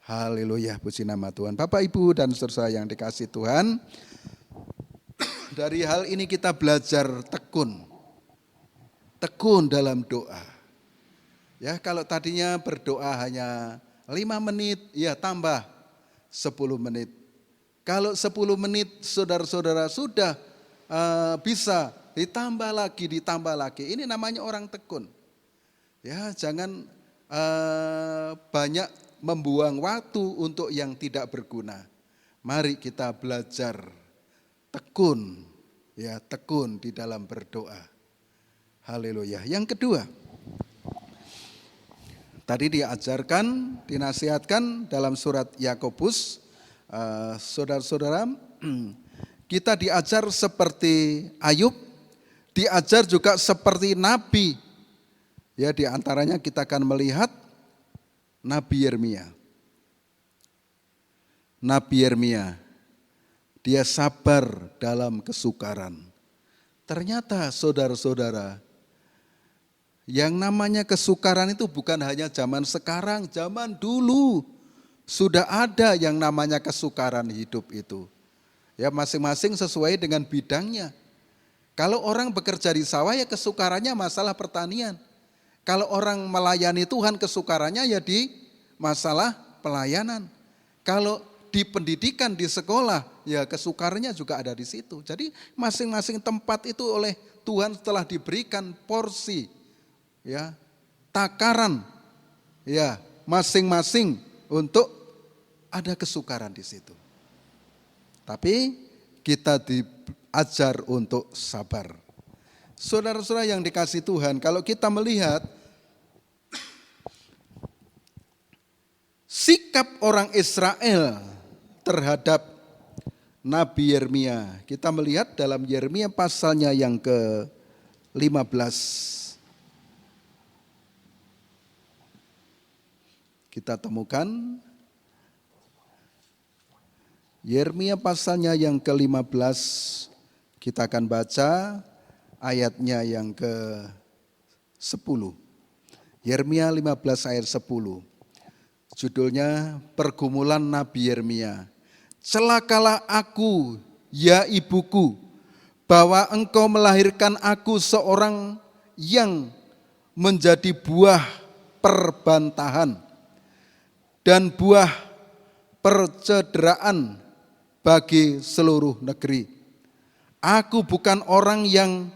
Haleluya, puji nama Tuhan. Bapak, Ibu, dan saudara yang dikasihi Tuhan, dari hal ini kita belajar tekun dalam doa. Ya, kalau tadinya berdoa hanya 5 menit, ya tambah 10 menit. Kalau 10 menit saudara-saudara sudah bisa ditambah lagi. Ini namanya orang tekun. Ya, jangan banyak membuang waktu untuk yang tidak berguna. Mari kita belajar tekun, ya tekun di dalam berdoa. Haleluya. Yang kedua, tadi diajarkan, dinasihatkan dalam surat Yakobus, saudara-saudara, kita diajar seperti Ayub, diajar juga seperti Nabi. Ya, di antaranya kita akan melihat Nabi Yeremia. Nabi Yeremia, dia sabar dalam kesukaran. Ternyata saudara-saudara, yang namanya kesukaran itu bukan hanya zaman sekarang, zaman dulu sudah ada yang namanya kesukaran hidup itu. Ya, masing-masing sesuai dengan bidangnya. Kalau orang bekerja di sawah ya kesukarannya masalah pertanian. Kalau orang melayani Tuhan kesukarannya ya di masalah pelayanan. Kalau di pendidikan, di sekolah, ya kesukarannya juga ada di situ. Jadi masing-masing tempat itu oleh Tuhan telah diberikan porsi, ya takaran, ya masing-masing untuk ada kesukaran di situ. Tapi kita diajar untuk sabar. Saudara-saudara yang dikasihi Tuhan, kalau kita melihat sikap orang Israel terhadap Nabi Yeremia, kita melihat dalam Yeremia pasalnya yang ke-15. Kita temukan Yeremia pasalnya yang ke-15, kita akan baca ayatnya yang ke-10. Yeremia 15 ayat 10. Judulnya Pergumulan Nabi Yeremia. Celakalah aku, ya ibuku, bahwa engkau melahirkan aku seorang yang menjadi buah perbantahan dan buah percederaan bagi seluruh negeri. Aku bukan orang yang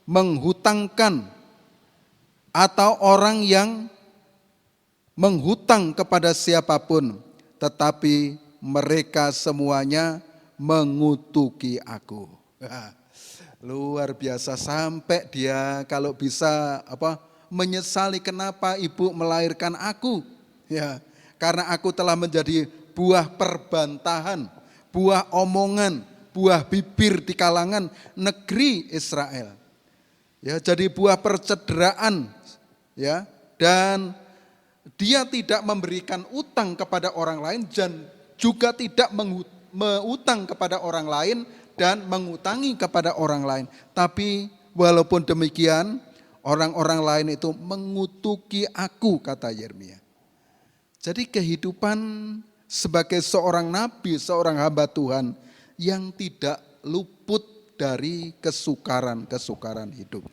menghutangkan atau orang yang menghutang kepada siapapun, tetapi mereka semuanya mengutuki aku. Luar biasa, sampai dia kalau bisa menyesali kenapa ibu melahirkan aku. Ya, karena aku telah menjadi buah perbantahan, buah omongan, buah bibir di kalangan negeri Israel. Ya, jadi buah percederaan, ya, dan dia tidak memberikan utang kepada orang lain dan juga tidak mengutang kepada orang lain dan mengutangi kepada orang lain. Tapi walaupun demikian, orang-orang lain itu mengutuki aku, kata Yeremia. Jadi kehidupan sebagai seorang nabi, seorang hamba Tuhan yang tidak luput dari kesukaran-kesukaran hidup.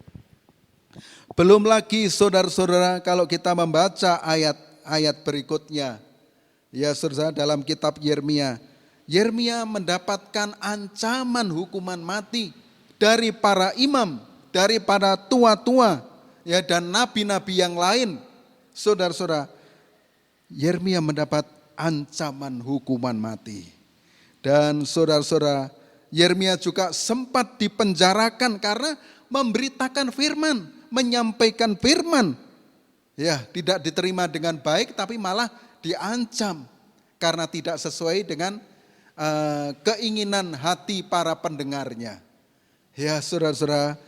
Belum lagi saudara-saudara kalau kita membaca ayat-ayat berikutnya. Ya saudara, dalam kitab Yeremia, Yeremia mendapatkan ancaman hukuman mati dari para imam, daripada tua-tua, ya, dan nabi-nabi yang lain. Saudara-saudara, Yeremia mendapat ancaman hukuman mati. Dan saudara-saudara, Yeremia juga sempat dipenjarakan karena memberitakan firman, menyampaikan firman. Ya, tidak diterima dengan baik tapi malah diancam karena tidak sesuai dengan keinginan hati para pendengarnya. Ya saudara-saudara,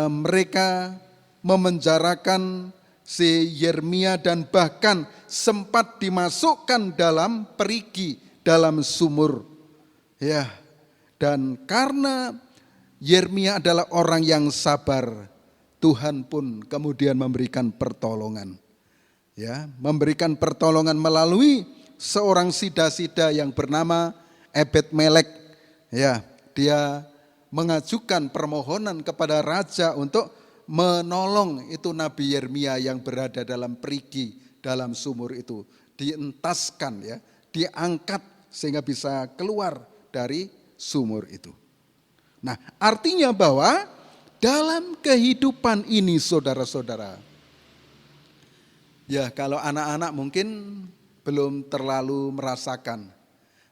mereka memenjarakan si Yeremia dan bahkan sempat dimasukkan dalam perigi, dalam sumur. Ya, dan karena Yeremia adalah orang yang sabar, Tuhan pun kemudian memberikan pertolongan. Ya, memberikan pertolongan melalui seorang sida-sida yang bernama Ebed-Melek. Ya, dia mengajukan permohonan kepada raja untuk menolong itu Nabi Yeremia yang berada dalam perigi, dalam sumur itu. Dientaskan, ya, diangkat sehingga bisa keluar dari sumur itu. Nah, artinya bahwa dalam kehidupan ini saudara-saudara, ya kalau anak-anak mungkin belum terlalu merasakan.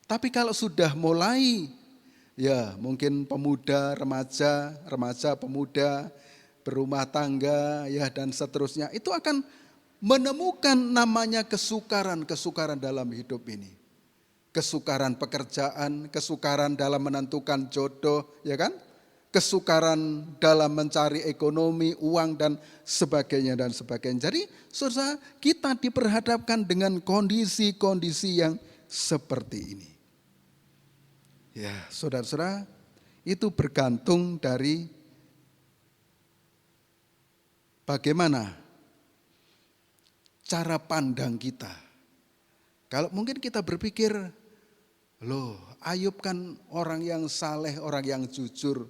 Tapi kalau sudah mulai Ya, mungkin pemuda, remaja, pemuda, berumah tangga, ya dan seterusnya. Itu akan menemukan namanya kesukaran dalam hidup ini. Kesukaran pekerjaan, kesukaran dalam menentukan jodoh, ya kan? Kesukaran dalam mencari ekonomi, uang dan sebagainya dan sebagainya. Jadi saudara, kita diperhadapkan dengan kondisi-kondisi yang seperti ini. Ya, saudara-saudara, itu bergantung dari bagaimana cara pandang kita. Kalau mungkin kita berpikir, loh, Ayub kan orang yang saleh, orang yang jujur,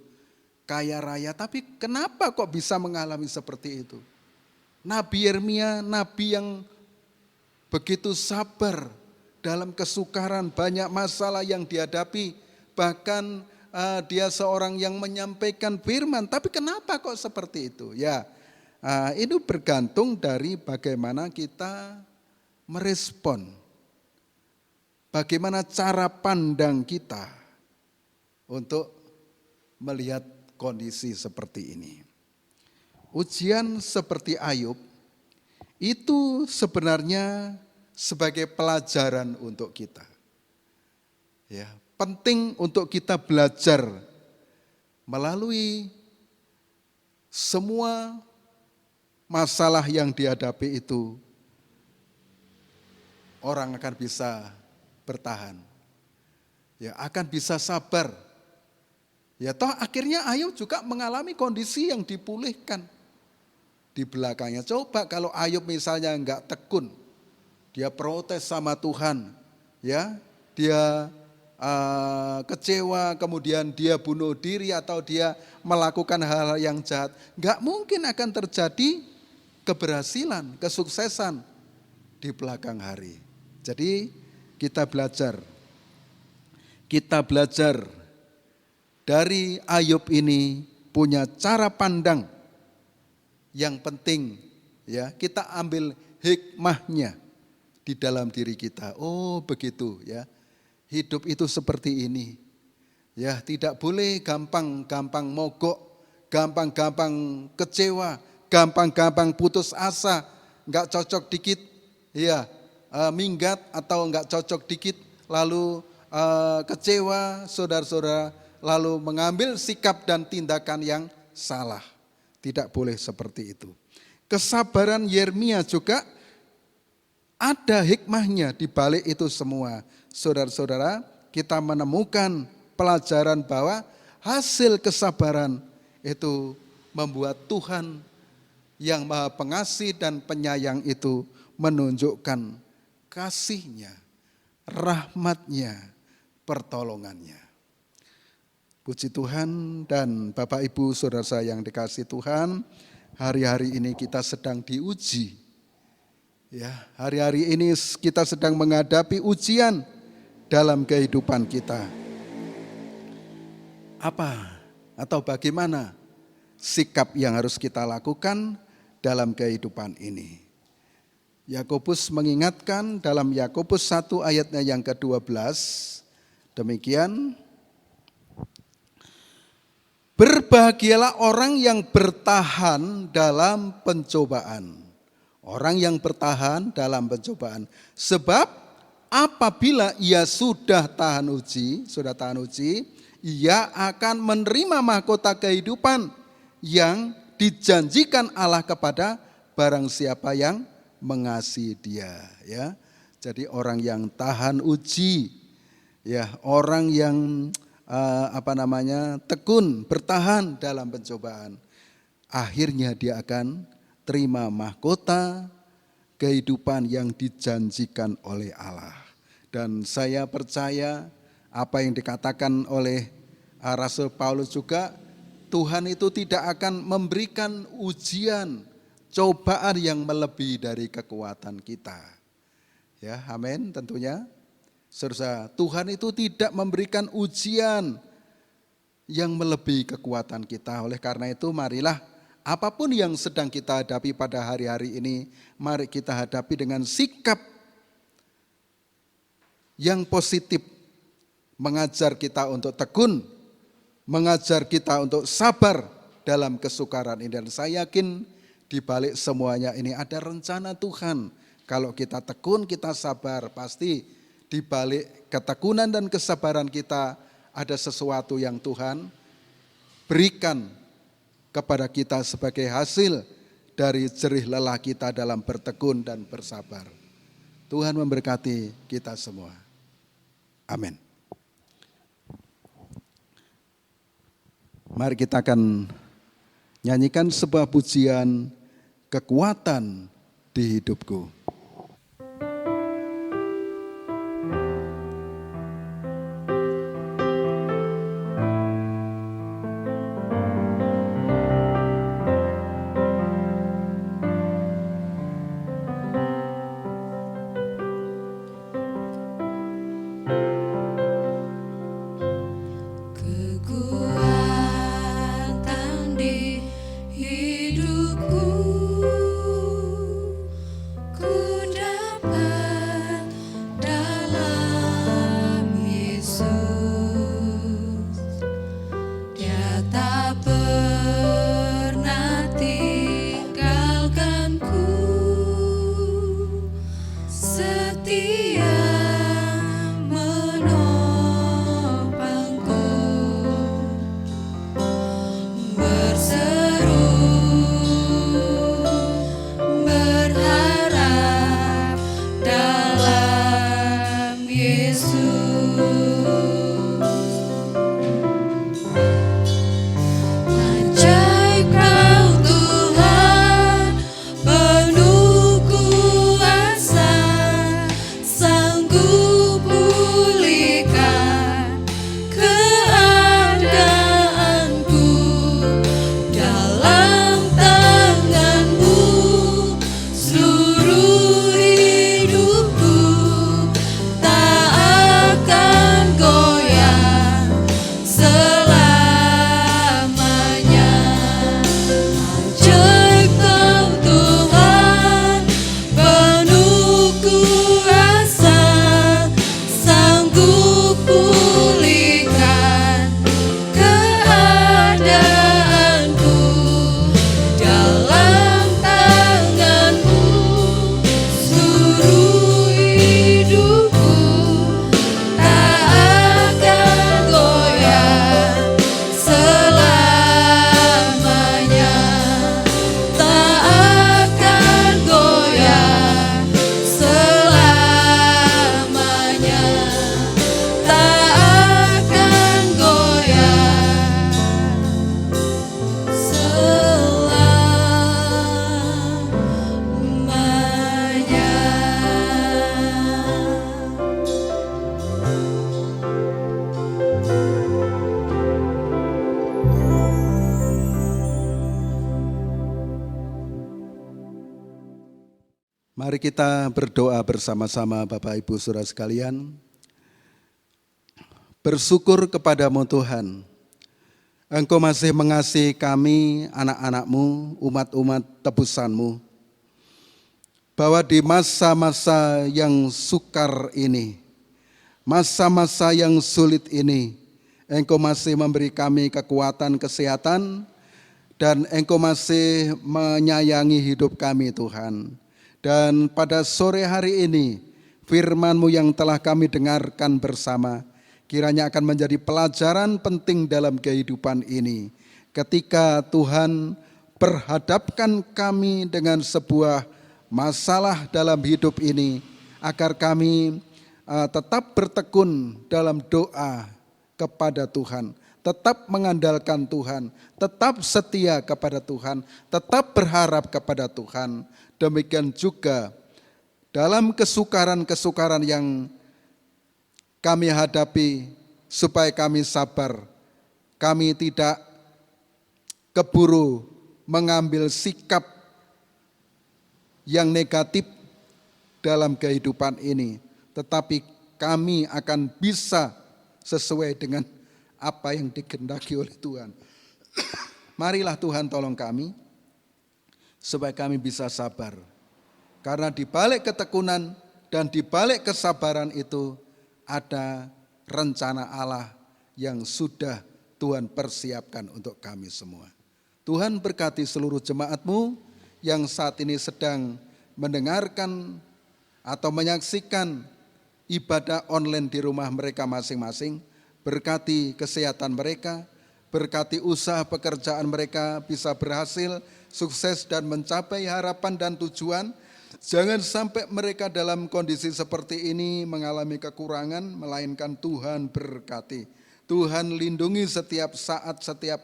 kaya raya, tapi kenapa kok bisa mengalami seperti itu? Nabi Yeremia, nabi yang begitu sabar dalam kesukaran, banyak masalah yang dihadapi, bahkan dia seorang yang menyampaikan firman, tapi kenapa kok seperti itu? Ya, itu bergantung dari bagaimana kita merespon, bagaimana cara pandang kita untuk melihat kondisi seperti ini. Ujian seperti Ayub itu sebenarnya sebagai pelajaran untuk kita. Ya, penting untuk kita belajar melalui semua masalah yang dihadapi itu. Orang akan bisa bertahan, ya akan bisa sabar. Ya toh akhirnya Ayub juga mengalami kondisi yang dipulihkan di belakangnya. Coba kalau Ayub misalnya enggak tekun, dia protes sama Tuhan, ya dia kecewa, kemudian dia bunuh diri atau dia melakukan hal-hal yang jahat, enggak mungkin akan terjadi keberhasilan, kesuksesan di belakang hari. Jadi kita belajar dari Ayub ini punya cara pandang yang penting, ya kita ambil hikmahnya di dalam diri kita. Oh begitu ya, hidup itu seperti ini. Ya tidak boleh gampang-gampang mogok, gampang-gampang kecewa, gampang-gampang putus asa, nggak cocok dikit, ya minggat atau nggak cocok dikit, lalu kecewa, saudara-saudara, lalu mengambil sikap dan tindakan yang salah. Tidak boleh seperti itu. Kesabaran Yeremia juga ada hikmahnya di balik itu semua. Saudara-saudara, kita menemukan pelajaran bahwa hasil kesabaran itu membuat Tuhan yang Maha Pengasih dan Penyayang itu menunjukkan kasih-Nya, rahmat-Nya, pertolongan-Nya. Puji Tuhan dan Bapak Ibu saudara saya yang dikasihi Tuhan, hari-hari ini kita sedang diuji. Ya, hari-hari ini kita sedang menghadapi ujian dalam kehidupan kita. Apa atau bagaimana sikap yang harus kita lakukan dalam kehidupan ini? Yakobus mengingatkan dalam Yakobus 1 ayatnya yang ke-12, demikian, berbahagialah orang yang bertahan dalam pencobaan. Orang yang bertahan dalam pencobaan. Sebab apabila ia sudah tahan uji, ia akan menerima mahkota kehidupan yang dijanjikan Allah kepada barang siapa yang mengasihi Dia, ya. Jadi orang yang tahan uji, ya, orang yang tekun, bertahan dalam pencobaan, akhirnya dia akan terima mahkota kehidupan yang dijanjikan oleh Allah. Dan saya percaya apa yang dikatakan oleh Rasul Paulus juga, Tuhan itu tidak akan memberikan ujian, cobaan yang melebihi dari kekuatan kita. Ya, amin tentunya. Saudara, Tuhan itu tidak memberikan ujian yang melebihi kekuatan kita. Oleh karena itu marilah apapun yang sedang kita hadapi pada hari-hari ini, mari kita hadapi dengan sikap yang positif, mengajar kita untuk tekun mengajar kita untuk sabar dalam kesukaran ini. Dan saya yakin di balik semuanya ini ada rencana Tuhan. Kalau kita tekun, kita sabar, pasti di balik ketekunan dan kesabaran kita ada sesuatu yang Tuhan berikan kepada kita sebagai hasil dari jerih lelah kita dalam bertekun dan bersabar. Tuhan memberkati kita semua. Amin. Mari kita akan nyanyikan sebuah pujian, kekuatan di hidupku. Kekuatan di hidupku, ku dapat dalam Yesus. Dia tak pernah tinggalkanku, setia menopangku, berseru berharap dalam Yesus. Ajaib Kau Tuhan, penuh kuasa, sanggup pulihkan keadaanku. Dalam tangan-Mu seluruh hidupku tak akan goyah selamanya. Ajaib Kau Tuhan, penuh kuasa, sanggup pulihkan keadaanku. Dalam tangan-Mu seluruh hidupku tak akan goyah selamanya, tak akan goyah selamanya, tak akan goyah selamanya. Mari kita berdoa bersama-sama Bapak Ibu Saudara sekalian. Bersyukur kepadamu Tuhan, Engkau masih mengasihi kami, anak-anak-Mu, umat-umat tebusan-Mu. Bahwa di masa-masa yang sukar ini, masa-masa yang sulit ini, Engkau masih memberi kami kekuatan, kesehatan, dan Engkau masih menyayangi hidup kami Tuhan. Dan pada sore hari ini, firman-Mu yang telah kami dengarkan bersama, kiranya akan menjadi pelajaran penting dalam kehidupan ini. Ketika Tuhan perhadapkan kami dengan sebuah masalah dalam hidup ini, agar kami tetap bertekun dalam doa kepada Tuhan, tetap mengandalkan Tuhan, tetap setia kepada Tuhan, tetap berharap kepada Tuhan. Demikian juga dalam kesukaran-kesukaran yang kami hadapi, supaya kami sabar, kami tidak keburu mengambil sikap yang negatif dalam kehidupan ini, tetapi kami akan bisa sesuai dengan apa yang dikehendaki oleh Tuhan. Marilah Tuhan tolong kami, supaya kami bisa sabar. Karena di balik ketekunan dan di balik kesabaran itu ada rencana Allah yang sudah Tuhan persiapkan untuk kami semua. Tuhan berkati seluruh jemaat-Mu yang saat ini sedang mendengarkan atau menyaksikan ibadah online di rumah mereka masing-masing. Berkati kesehatan mereka, berkati usaha pekerjaan mereka bisa berhasil, sukses dan mencapai harapan dan tujuan. Jangan sampai mereka dalam kondisi seperti ini mengalami kekurangan, melainkan Tuhan berkati. Tuhan lindungi setiap saat, setiap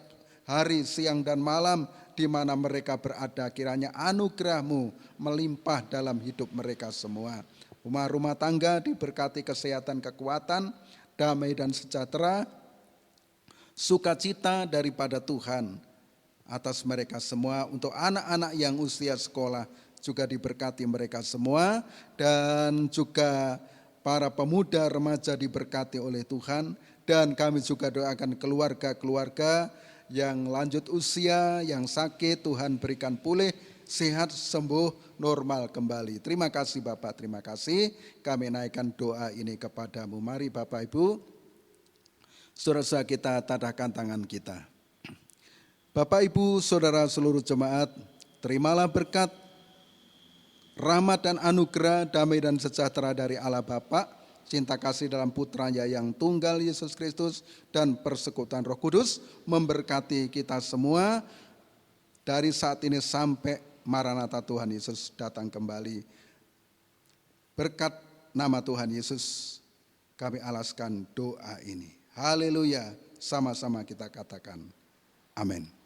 hari, siang dan malam di mana mereka berada. Kiranya anugerah-Mu melimpah dalam hidup mereka semua. Rumah-rumah tangga diberkati kesehatan, kekuatan, damai dan sejahtera, sukacita daripada Tuhan atas mereka semua. Untuk anak-anak yang usia sekolah juga diberkati mereka semua, dan juga para pemuda remaja diberkati oleh Tuhan. Dan kami juga doakan keluarga-keluarga yang lanjut usia, yang sakit, Tuhan berikan pulih, sehat, sembuh, normal kembali. Terima kasih Bapak, terima kasih. Kami naikkan doa ini kepadamu. Mari Bapak Ibu, saudara kita tadahkan tangan kita. Bapak Ibu, saudara seluruh jemaat, terimalah berkat, rahmat dan anugerah, damai dan sejahtera dari Allah Bapa, cinta kasih dalam putranya yang tunggal Yesus Kristus, dan persekutuan Roh Kudus memberkati kita semua dari saat ini sampai Maranatha Tuhan Yesus datang kembali. Berkat nama Tuhan Yesus kami alaskan doa ini. Haleluya, sama-sama kita katakan amin.